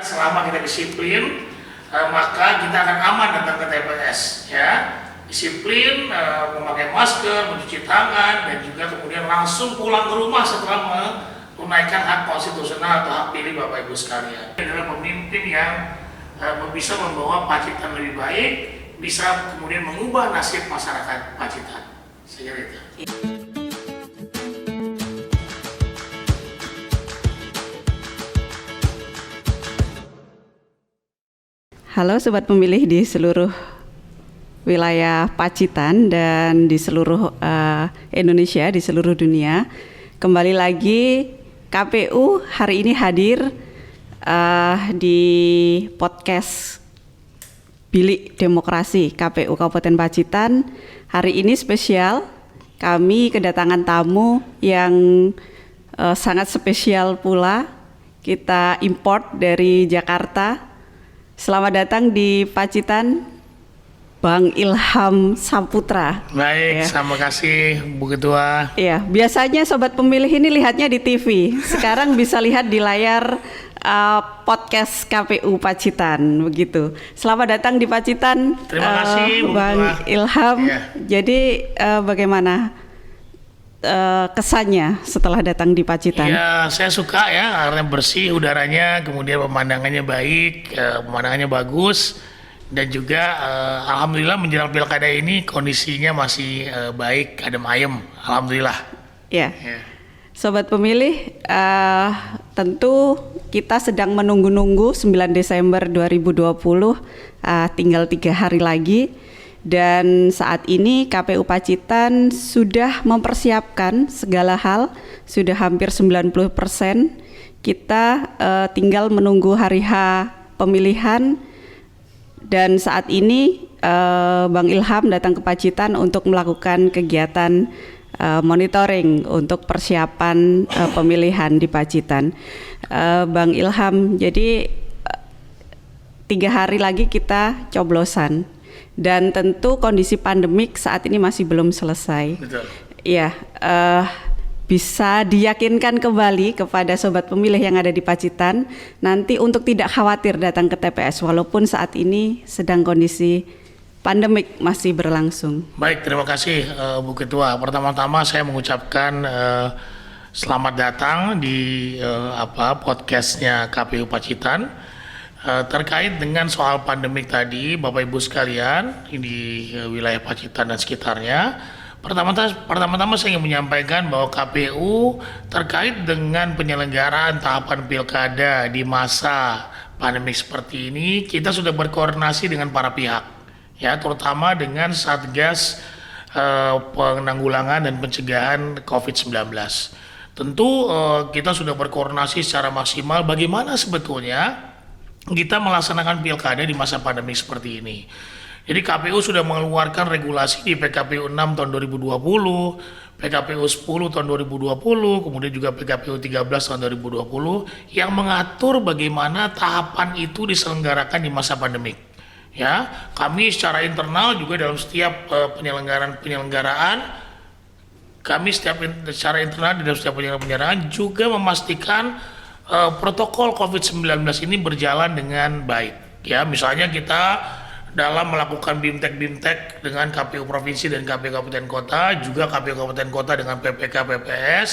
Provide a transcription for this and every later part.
Selama kita disiplin, maka kita akan aman datang ke TPS. Ya, disiplin, memakai masker, mencuci tangan, dan juga kemudian langsung pulang ke rumah setelah menunaikan hak konstitusional atau hak pilih Bapak Ibu sekalian. Ini adalah pemimpin yang bisa membawa Pacitan lebih baik, bisa kemudian mengubah nasib masyarakat Pacitan. Saya kira itu. Halo Sobat Pemilih di seluruh wilayah Pacitan dan di seluruh Indonesia, di seluruh dunia. Kembali lagi KPU hari ini hadir di podcast Bilik Demokrasi KPU Kabupaten Pacitan. Hari ini spesial, kami kedatangan tamu yang sangat spesial pula. Kita import dari Jakarta. Selamat datang di Pacitan, Bang Ilham Saputra. Baik, terima kasih Bu Ketua. Iya, biasanya Sobat Pemilih ini lihatnya di TV. Sekarang bisa lihat di layar podcast KPU Pacitan, begitu. Selamat datang di Pacitan. Terima kasih Bu Bang Ketua. Ilham. Ya. Jadi bagaimana kesannya setelah datang di Pacitan? Ya, saya suka ya karena bersih udaranya, kemudian pemandangannya baik, pemandangannya bagus, dan juga alhamdulillah menjelang pilkada ini kondisinya masih baik, adem ayem, alhamdulillah. Ya. Ya. Sobat Pemilih, tentu kita sedang menunggu-nunggu 9 Desember 2020, tinggal 3 hari lagi. Dan saat ini KPU Pacitan sudah mempersiapkan segala hal, sudah hampir 90%. Kita tinggal menunggu hari H pemilihan, dan saat ini Bang Ilham datang ke Pacitan untuk melakukan kegiatan monitoring untuk persiapan pemilihan di Pacitan. Bang Ilham, jadi 3 hari lagi kita coblosan. Dan tentu kondisi pandemik saat ini masih belum selesai. Betul. Iya, bisa diyakinkan kembali kepada Sobat Pemilih yang ada di Pacitan nanti untuk tidak khawatir datang ke TPS walaupun saat ini sedang kondisi pandemik masih berlangsung. Baik, terima kasih Bu Ketua. Pertama-tama saya mengucapkan selamat datang di podcastnya KPU Pacitan. Terkait dengan soal pandemik tadi, Bapak Ibu sekalian di wilayah Pacitan dan sekitarnya, pertama-tama saya ingin menyampaikan bahwa KPU terkait dengan penyelenggaraan tahapan pilkada di masa pandemik seperti ini, kita sudah berkoordinasi dengan para pihak, ya, terutama dengan Satgas Penanggulangan dan Pencegahan COVID-19. Tentu kita sudah berkoordinasi secara maksimal bagaimana sebetulnya kita melaksanakan pilkada di masa pandemi seperti ini. Jadi KPU sudah mengeluarkan regulasi di PKPU 6 tahun 2020, PKPU 10 tahun 2020, kemudian juga PKPU 13 tahun 2020 yang mengatur bagaimana tahapan itu diselenggarakan di masa pandemik. Ya, kami secara internal juga dalam setiap penyelenggaraan kami secara internal di dalam setiap penyelenggaraan juga memastikan protokol COVID-19 ini berjalan dengan baik. Ya, misalnya kita dalam melakukan BIMTEK dengan KPU Provinsi dan KPU Kabupaten Kota, juga KPU Kabupaten Kota dengan PPK PPS,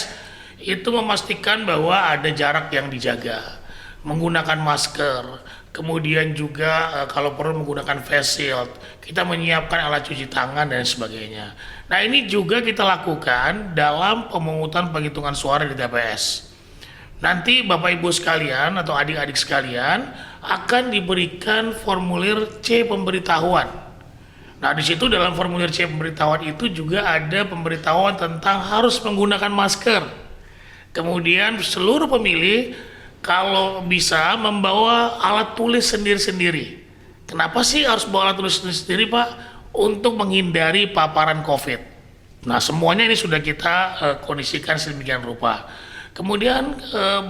itu memastikan bahwa ada jarak yang dijaga, menggunakan masker, kemudian juga kalau perlu menggunakan face shield, kita menyiapkan alat cuci tangan dan sebagainya. Nah, ini juga kita lakukan dalam pemungutan penghitungan suara di TPS. Nanti Bapak Ibu sekalian atau adik-adik sekalian akan diberikan formulir C pemberitahuan. Nah, di situ dalam formulir C pemberitahuan itu juga ada pemberitahuan tentang harus menggunakan masker. Kemudian seluruh pemilih kalau bisa membawa alat tulis sendiri-sendiri. Kenapa sih harus bawa alat tulis sendiri, Pak? Untuk menghindari paparan COVID. Nah, semuanya ini sudah kita kondisikan sedemikian rupa. Kemudian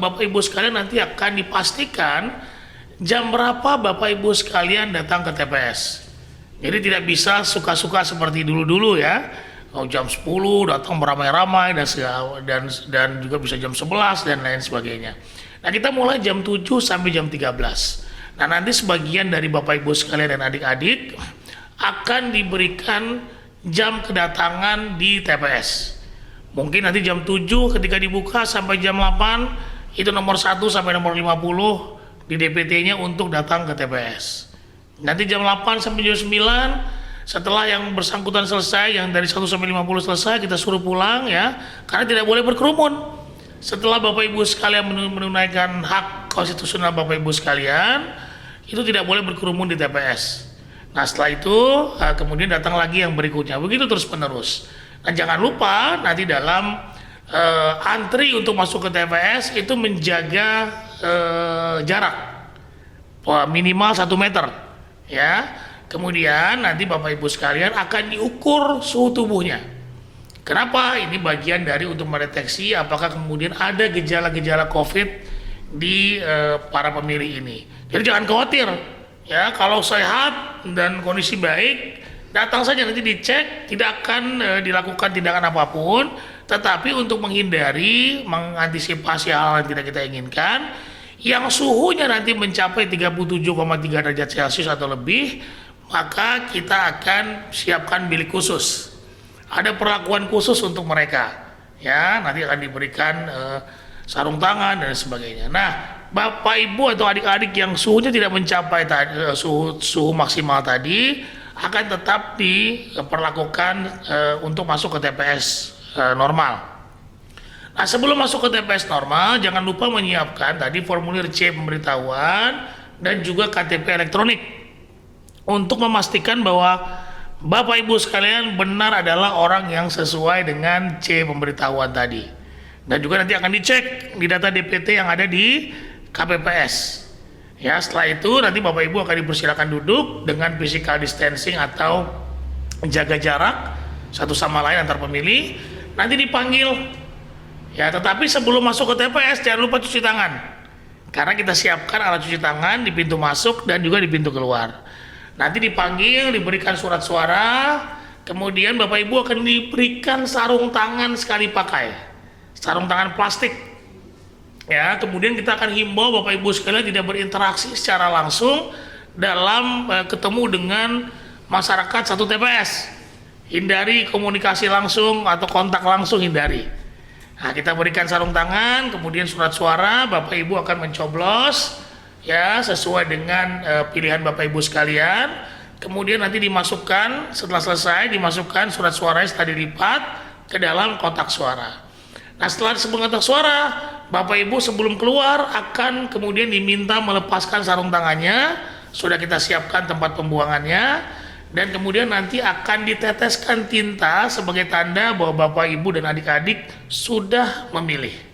Bapak Ibu sekalian nanti akan dipastikan jam berapa Bapak Ibu sekalian datang ke TPS. Jadi tidak bisa suka-suka seperti dulu-dulu ya. Jam 10 datang beramai-ramai dan juga bisa jam 11 dan lain sebagainya. Nah, kita mulai jam 7 sampai jam 13. Nah, nanti sebagian dari Bapak Ibu sekalian dan adik-adik akan diberikan jam kedatangan di TPS. Mungkin nanti jam 7 ketika dibuka sampai jam 8, itu nomor 1 sampai nomor 50 di DPT-nya untuk datang ke TPS. Nanti jam 8 sampai jam 9, setelah yang bersangkutan selesai, yang dari 1 sampai 50 selesai, kita suruh pulang ya, karena tidak boleh berkerumun. Setelah Bapak Ibu sekalian menunaikan hak konstitusional Bapak Ibu sekalian, itu tidak boleh berkerumun di TPS. Nah, setelah itu kemudian datang lagi yang berikutnya, begitu terus menerus. Nah, jangan lupa nanti dalam antri untuk masuk ke TPS itu menjaga jarak minimal 1 meter ya. Kemudian nanti Bapak Ibu sekalian akan diukur suhu tubuhnya. Kenapa? Ini bagian dari untuk mendeteksi apakah kemudian ada gejala-gejala COVID di para pemilih ini. Jadi jangan khawatir ya, kalau sehat dan kondisi baik datang saja, nanti dicek, tidak akan dilakukan tindakan apapun. Tetapi untuk menghindari, mengantisipasi hal yang tidak kita inginkan, yang suhunya nanti mencapai 37,3 derajat Celcius atau lebih, maka kita akan siapkan bilik khusus. Ada perlakuan khusus untuk mereka ya, nanti akan diberikan sarung tangan dan sebagainya. Nah, Bapak Ibu atau adik-adik yang suhunya tidak mencapai suhu maksimal tadi akan tetap diperlakukan untuk masuk ke TPS normal. Nah, sebelum masuk ke TPS normal, jangan lupa menyiapkan tadi formulir C pemberitahuan dan juga KTP elektronik untuk memastikan bahwa Bapak Ibu sekalian benar adalah orang yang sesuai dengan C pemberitahuan tadi. Dan juga nanti akan dicek di data DPT yang ada di KPPS. Ya, setelah itu nanti Bapak Ibu akan dipersilakan duduk dengan physical distancing atau jaga jarak satu sama lain antar pemilih. Nanti dipanggil. Ya, tetapi sebelum masuk ke TPS jangan lupa cuci tangan. Karena kita siapkan alat cuci tangan di pintu masuk dan juga di pintu keluar. Nanti dipanggil, diberikan surat suara, kemudian Bapak Ibu akan diberikan sarung tangan sekali pakai, sarung tangan plastik. Ya, kemudian kita akan himbau Bapak Ibu sekalian tidak berinteraksi secara langsung dalam ketemu dengan masyarakat satu TPS. Hindari komunikasi langsung atau kontak langsung, hindari. Nah, kita berikan sarung tangan, kemudian surat suara, Bapak Ibu akan mencoblos ya sesuai dengan pilihan Bapak Ibu sekalian. Kemudian nanti dimasukkan, setelah selesai dimasukkan surat suara setelah dilipat ke dalam kotak suara. Nah, setelah disebut kotak suara, Bapak Ibu sebelum keluar akan kemudian diminta melepaskan sarung tangannya. Sudah kita siapkan tempat pembuangannya, dan kemudian nanti akan diteteskan tinta sebagai tanda bahwa Bapak Ibu dan adik-adik sudah memilih.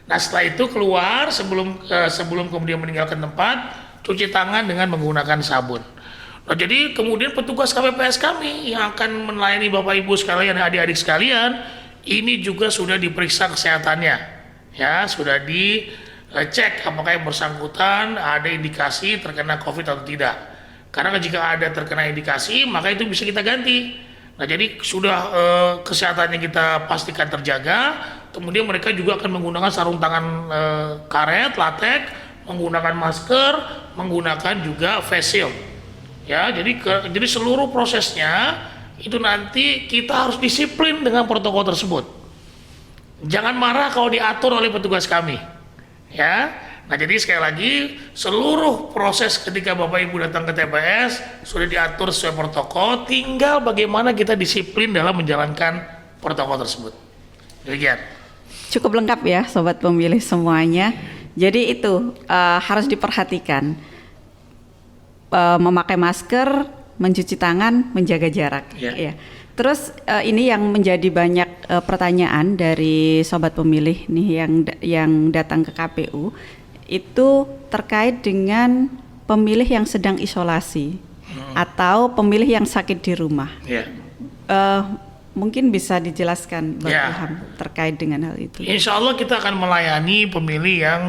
Nah, setelah itu keluar sebelum kemudian meninggalkan tempat, cuci tangan dengan menggunakan sabun. Nah, jadi kemudian petugas KPPS kami yang akan melayani Bapak Ibu sekalian dan adik-adik sekalian, ini juga sudah diperiksa kesehatannya. Ya, sudah dicek apakah yang bersangkutan ada indikasi terkena COVID atau tidak. Karena jika ada terkena indikasi, maka itu bisa kita ganti. Nah, jadi sudah kesehatannya kita pastikan terjaga. Kemudian mereka juga akan menggunakan sarung tangan karet, latex, menggunakan masker, menggunakan juga face shield. Ya, jadi seluruh prosesnya itu nanti kita harus disiplin dengan protokol tersebut. Jangan marah kalau diatur oleh petugas kami. Ya. Nah, jadi sekali lagi seluruh proses ketika Bapak Ibu datang ke TPS sudah diatur sesuai protokol, tinggal bagaimana kita disiplin dalam menjalankan protokol tersebut. Demikian. Cukup lengkap ya sobat pemilih semuanya. Jadi itu harus diperhatikan, memakai masker, mencuci tangan, menjaga jarak. Ya. Terus ini yang menjadi banyak pertanyaan dari sobat pemilih nih yang datang ke KPU itu terkait dengan pemilih yang sedang isolasi atau pemilih yang sakit di rumah. Mungkin bisa dijelaskan Bang Ilham terkait dengan hal itu. Insya Allah kita akan melayani pemilih yang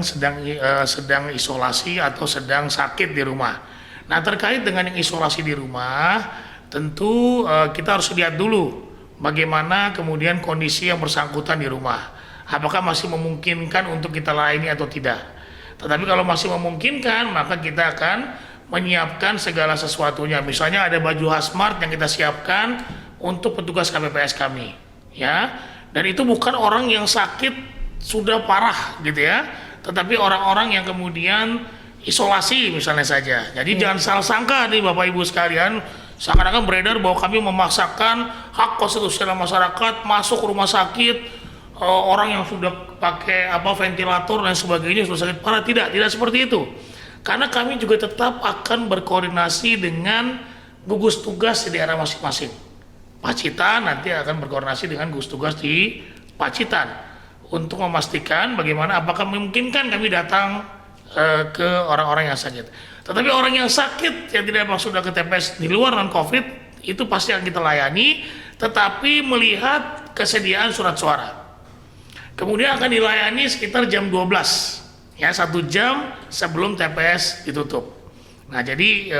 sedang isolasi atau sedang sakit di rumah. Nah, terkait dengan yang isolasi di rumah, tentu kita harus lihat dulu bagaimana kemudian kondisi yang bersangkutan di rumah. Apakah masih memungkinkan untuk kita layani atau tidak. Tetapi kalau masih memungkinkan, maka kita akan menyiapkan segala sesuatunya. Misalnya ada baju hazmat yang kita siapkan untuk petugas KPPS kami, ya. Dan itu bukan orang yang sakit sudah parah gitu ya, tetapi orang-orang yang kemudian isolasi misalnya saja. Jadi jangan salah sangka nih Bapak Ibu sekalian, seakan-akan beredar bahwa kami memaksakan hak konstitusional masyarakat masuk rumah sakit, orang yang sudah pakai ventilator dan sebagainya sudah sakit parah. Tidak seperti itu. Karena kami juga tetap akan berkoordinasi dengan gugus tugas di daerah masing-masing. Pacitan nanti akan berkoordinasi dengan gugus tugas di Pacitan untuk memastikan bagaimana apakah memungkinkan kami datang ke orang-orang yang sakit. Tetapi orang yang sakit yang tidak masuk ke TPS di luar non-COVID itu pasti akan kita layani, tetapi melihat kesediaan surat suara. Kemudian akan dilayani sekitar jam 12, ya 1 jam sebelum TPS ditutup. Nah jadi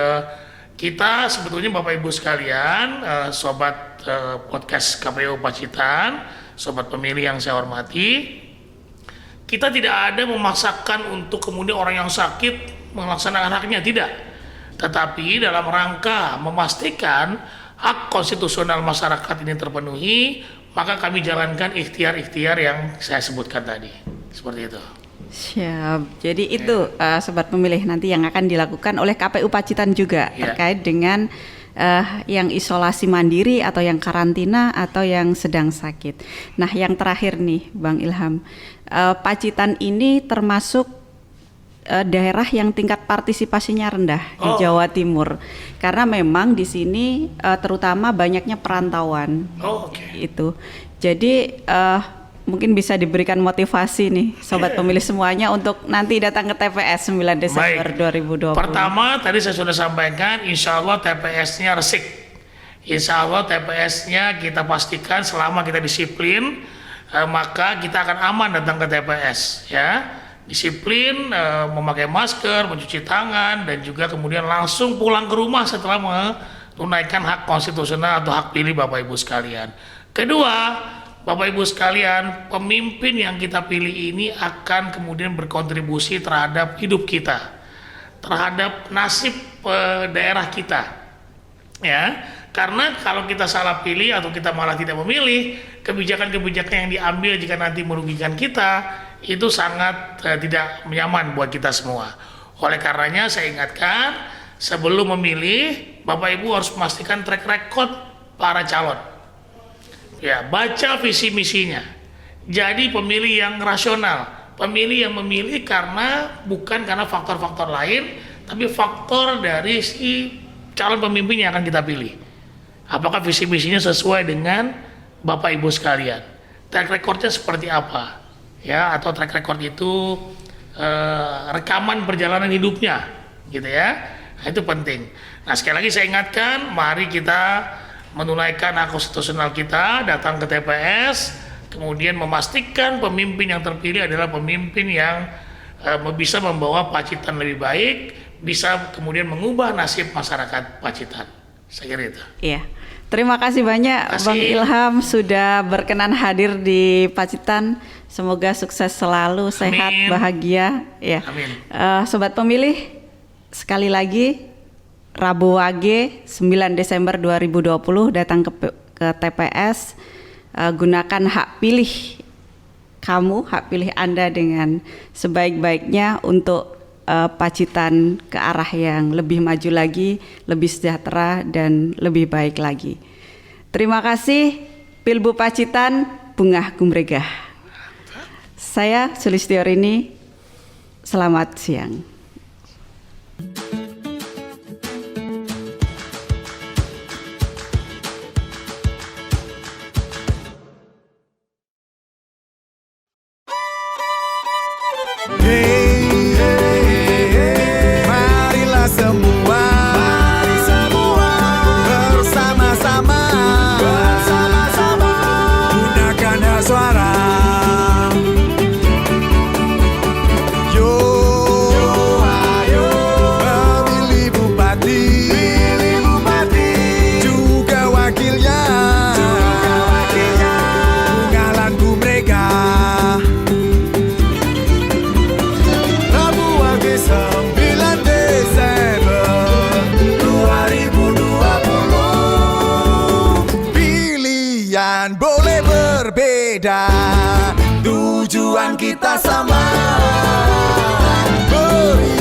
kita sebetulnya Bapak Ibu sekalian, sobat podcast KPU Pacitan, sobat pemilih yang saya hormati, kita tidak ada memaksakan untuk kemudian orang yang sakit melaksanakan haknya, tidak. Tetapi dalam rangka memastikan hak konstitusional masyarakat ini terpenuhi, maka kami jalankan ikhtiar-ikhtiar yang saya sebutkan tadi. Seperti itu. Siap. Jadi itu sobat pemilih nanti yang akan dilakukan oleh KPU Pacitan juga terkait dengan yang isolasi mandiri atau yang karantina atau yang sedang sakit. Nah, yang terakhir nih Bang Ilham, Pacitan ini termasuk daerah yang tingkat partisipasinya rendah di Jawa Timur, karena memang di sini terutama banyaknya perantauan. Itu. Jadi mungkin bisa diberikan motivasi nih sobat pemilih semuanya untuk nanti datang ke TPS 9 Desember 2020. Pertama tadi saya sudah sampaikan, insya Allah TPS-nya resik. Insya Allah TPS-nya kita pastikan selama kita disiplin, maka kita akan aman datang ke TPS, ya. Disiplin, memakai masker, mencuci tangan, dan juga kemudian langsung pulang ke rumah setelah menunaikan hak konstitusional atau hak pilih Bapak Ibu sekalian. Kedua, Bapak Ibu sekalian, pemimpin yang kita pilih ini akan kemudian berkontribusi terhadap hidup kita, terhadap nasib daerah kita, ya. Karena kalau kita salah pilih atau kita malah tidak memilih, kebijakan-kebijakan yang diambil jika nanti merugikan kita, itu sangat tidak nyaman buat kita semua. Oleh karenanya saya ingatkan, sebelum memilih, Bapak Ibu harus memastikan track record para calon. Ya, baca visi misinya. Jadi pemilih yang rasional, pemilih yang memilih bukan karena faktor-faktor lain, tapi faktor dari si calon pemimpin yang akan kita pilih. Apakah visi misinya sesuai dengan Bapak Ibu sekalian? Track recordnya seperti apa? Ya, atau track record itu rekaman perjalanan hidupnya, gitu ya. Nah, itu penting. Nah, sekali lagi saya ingatkan, mari kita menunaikan hak konstitusional kita, datang ke TPS, kemudian memastikan pemimpin yang terpilih adalah pemimpin yang bisa membawa Pacitan lebih baik, bisa kemudian mengubah nasib masyarakat Pacitan. Saya kira itu. Iya. Terima kasih banyak Bang Ilham sudah berkenan hadir di Pacitan. Semoga sukses selalu, sehat, bahagia. Ya. Amin. Sobat pemilih, sekali lagi Rabu Wage 9 Desember 2020 datang ke TPS, gunakan hak pilih kamu, hak pilih Anda dengan sebaik-baiknya untuk Pacitan ke arah yang lebih maju lagi, lebih sejahtera dan lebih baik lagi. Terima kasih Pilbu Pacitan, Bungah Gumregah. Saya Sulistiorini, selamat siang. Suara, yo dan boleh berbeda, tujuan kita sama. Beri